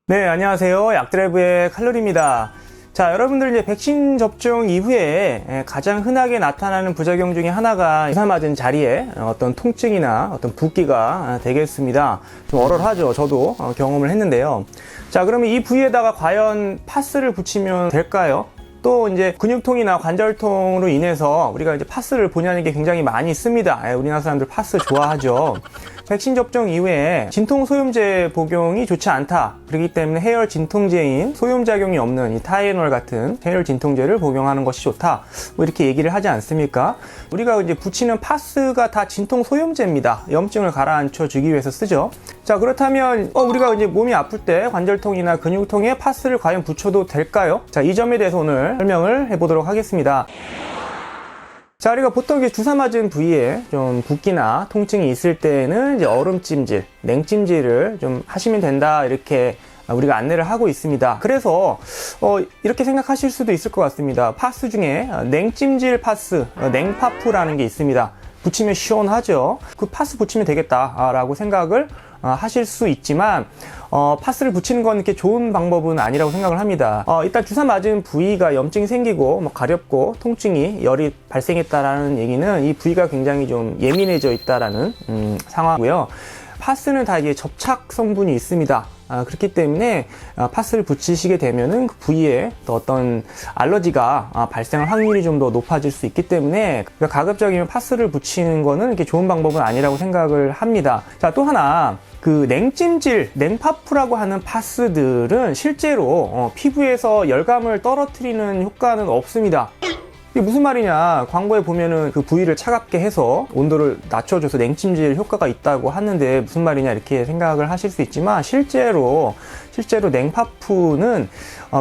네, 안녕하세요. 약드라이브의 칼로리입니다. 자, 여러분들 이제 백신 접종 이후에 가장 흔하게 나타나는 부작용 중에 하나가 주사 맞은 자리에 어떤 통증이나 어떤 붓기가 되겠습니다. 좀 얼얼하죠. 저도 경험을 했는데요. 자, 그러면 이 부위에다가 과연 파스를 붙이면 될까요? 또 이제 근육통이나 관절통으로 인해서 우리가 이제 파스를 본의아닌 게 굉장히 많이 씁니다. 우리나라 사람들 파스 좋아하죠. 백신 접종 이후에 진통 소염제 복용이 좋지 않다. 그렇기 때문에 해열 진통제인 소염작용이 없는 이 타이레놀 같은 해열 진통제를 복용하는 것이 좋다. 뭐 이렇게 얘기를 하지 않습니까? 우리가 이제 붙이는 파스가 다 진통 소염제입니다. 염증을 가라앉혀 주기 위해서 쓰죠. 자, 그렇다면 우리가 이제 몸이 아플 때 관절통이나 근육통에 파스를 과연 붙여도 될까요? 자, 이 점에 대해서 오늘 설명을 해보도록 하겠습니다. 자, 우리가 보통 주사 맞은 부위에 좀 붓기나 통증이 있을 때는 이제 얼음찜질, 냉찜질을 좀 하시면 된다, 이렇게 우리가 안내를 하고 있습니다. 그래서 이렇게 생각하실 수도 있을 것 같습니다. 파스 중에 냉찜질 파스, 냉파프라는 게 있습니다. 붙이면 시원하죠. 그 파스 붙이면 되겠다라고 생각을 하실 수 있지만 파스를 붙이는 건 이렇게 좋은 방법은 아니라고 생각을 합니다. 일단 주사 맞은 부위가 염증이 생기고 가렵고 통증이 열이 발생했다라는 얘기는 이 부위가 굉장히 좀 예민해져 있다라는 상황이고요. 파스는 다 이게 접착 성분이 있습니다. 그렇기 때문에 파스를 붙이시게 되면은 그 부위에 또 어떤 알러지가 발생할 확률이 좀 더 높아질 수 있기 때문에 가급적이면 파스를 붙이는 거는 이렇게 좋은 방법은 아니라고 생각을 합니다. 자, 또 하나, 그 냉찜질, 냉파프라고 하는 파스들은 실제로 피부에서 열감을 떨어뜨리는 효과는 없습니다. 이게 무슨 말이냐, 광고에 보면은 그 부위를 차갑게 해서 온도를 낮춰줘서 냉찜질 효과가 있다고 하는데 무슨 말이냐 이렇게 생각을 하실 수 있지만 실제로 냉파프는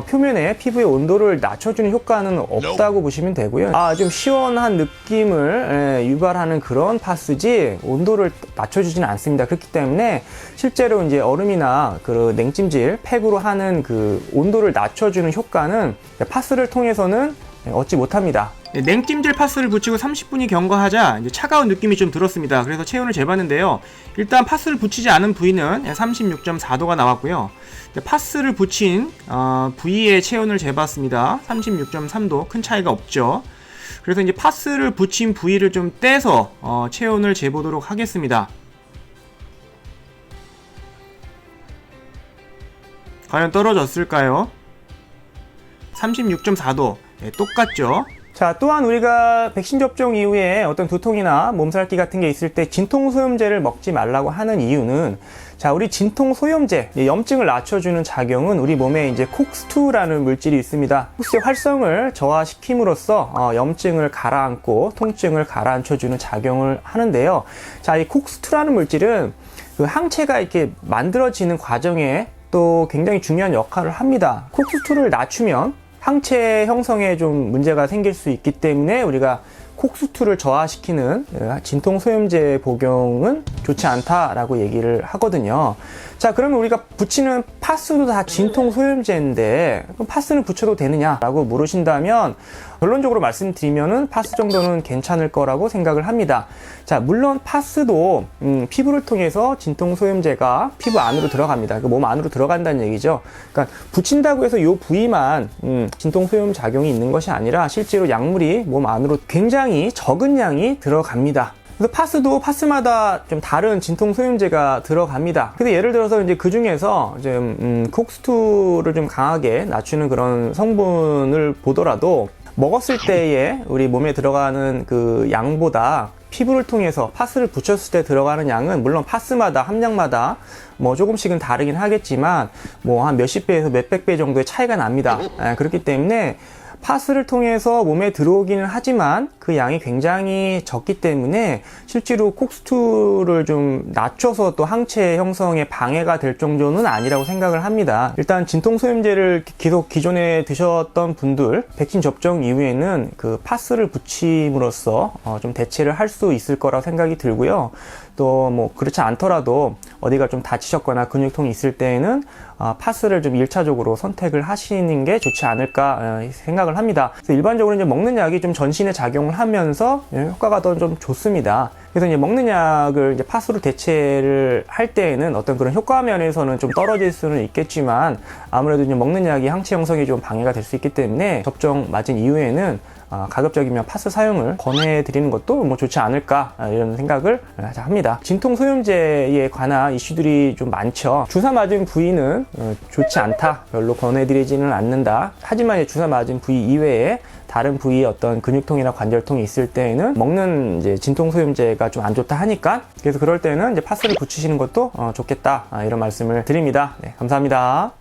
표면에 피부의 온도를 낮춰주는 효과는 없다고 보시면 되고요. 좀 시원한 느낌을 유발하는 그런 파스지 온도를 낮춰주지는 않습니다. 그렇기 때문에 실제로 이제 얼음이나 그 냉찜질 팩으로 하는 그 온도를 낮춰주는 효과는 파스를 통해서는 얻지 못합니다. 냉찜질 파스를 붙이고 30분이 경과하자 이제 차가운 느낌이 좀 들었습니다. 그래서 체온을 재봤는데요. 일단 파스를 붙이지 않은 부위는 36.4도가 나왔고요. 파스를 붙인 부위의 체온을 재봤습니다. 36.3도, 큰 차이가 없죠. 그래서 이제 파스를 붙인 부위를 좀 떼서 체온을 재보도록 하겠습니다. 과연 떨어졌을까요? 36.4도. 똑같죠. 자, 또한 우리가 백신 접종 이후에 어떤 두통이나 몸살기 같은 게 있을 때 진통 소염제를 먹지 말라고 하는 이유는, 자, 우리 진통 소염제, 염증을 낮춰주는 작용은 우리 몸에 이제 콕스2라는 물질이 있습니다. 콕스의 활성을 저하시킴으로써 염증을 가라앉고 통증을 가라앉혀주는 작용을 하는데요. 자, 이 콕스2라는 물질은 그 항체가 이렇게 만들어지는 과정에 또 굉장히 중요한 역할을 합니다. 콕스2를 낮추면 항체 형성에 좀 문제가 생길 수 있기 때문에 우리가 콕스2를 저하시키는 진통 소염제 복용은 좋지 않다라고 얘기를 하거든요. 자, 그러면 우리가 붙이는 파스도 다 진통 소염제인데 그럼 파스는 붙여도 되느냐라고 물으신다면 결론적으로 말씀드리면은 파스 정도는 괜찮을 거라고 생각을 합니다. 자, 물론 파스도 피부를 통해서 진통 소염제가 피부 안으로 들어갑니다. 몸 안으로 들어간다는 얘기죠. 그러니까 붙인다고 해서 이 부위만 진통 소염 작용이 있는 것이 아니라 실제로 약물이 몸 안으로 굉장히 적은 양이 들어갑니다. 그래서 파스도 파스마다 좀 다른 진통 소염제가 들어갑니다. 그래서 예를 들어서 이제 그 중에서 콕스2를 좀 강하게 낮추는 그런 성분을 보더라도 먹었을 때에 우리 몸에 들어가는 그 양보다 피부를 통해서 파스를 붙였을 때 들어가는 양은 물론 파스마다 함량마다 뭐 조금씩은 다르긴 하겠지만 뭐 한 몇십 배에서 몇백 배 정도의 차이가 납니다. 그렇기 때문에 파스를 통해서 몸에 들어오기는 하지만 그 양이 굉장히 적기 때문에 실제로 콕스2를 좀 낮춰서 또 항체 형성에 방해가 될 정도는 아니라고 생각을 합니다. 일단 진통소염제를 계속 기존에 드셨던 분들 백신 접종 이후에는 그 파스를 붙임으로써 좀 대체를 할 수 있을 거라고 생각이 들고요. 또 뭐 그렇지 않더라도 어디가 좀 다치셨거나 근육통이 있을 때에는 파스를 좀 1차적으로 선택을 하시는 게 좋지 않을까 생각을 합니다. 그래서 일반적으로 이제 먹는 약이 좀 전신에 작용을 하면서 효과가 더 좀 좋습니다. 그래서 이제 먹는 약을 이제 파스로 대체를 할 때에는 어떤 그런 효과 면에서는 좀 떨어질 수는 있겠지만 아무래도 이제 먹는 약이 항체 형성에 좀 방해가 될 수 있기 때문에 접종 맞은 이후에는 가급적이면 파스 사용을 권해드리는 것도 뭐 좋지 않을까 이런 생각을 합니다. 진통 소염제에 관한 이슈들이 좀 많죠. 주사 맞은 부위는 좋지 않다, 별로 권해드리지는 않는다. 하지만 주사 맞은 부위 이외에 다른 부위에 어떤 근육통이나 관절통이 있을 때에는 먹는 이제 진통 소염제가 좀 안 좋다 하니까, 그래서 그럴 때는 이제 파스를 붙이시는 것도 좋겠다, 이런 말씀을 드립니다. 네, 감사합니다.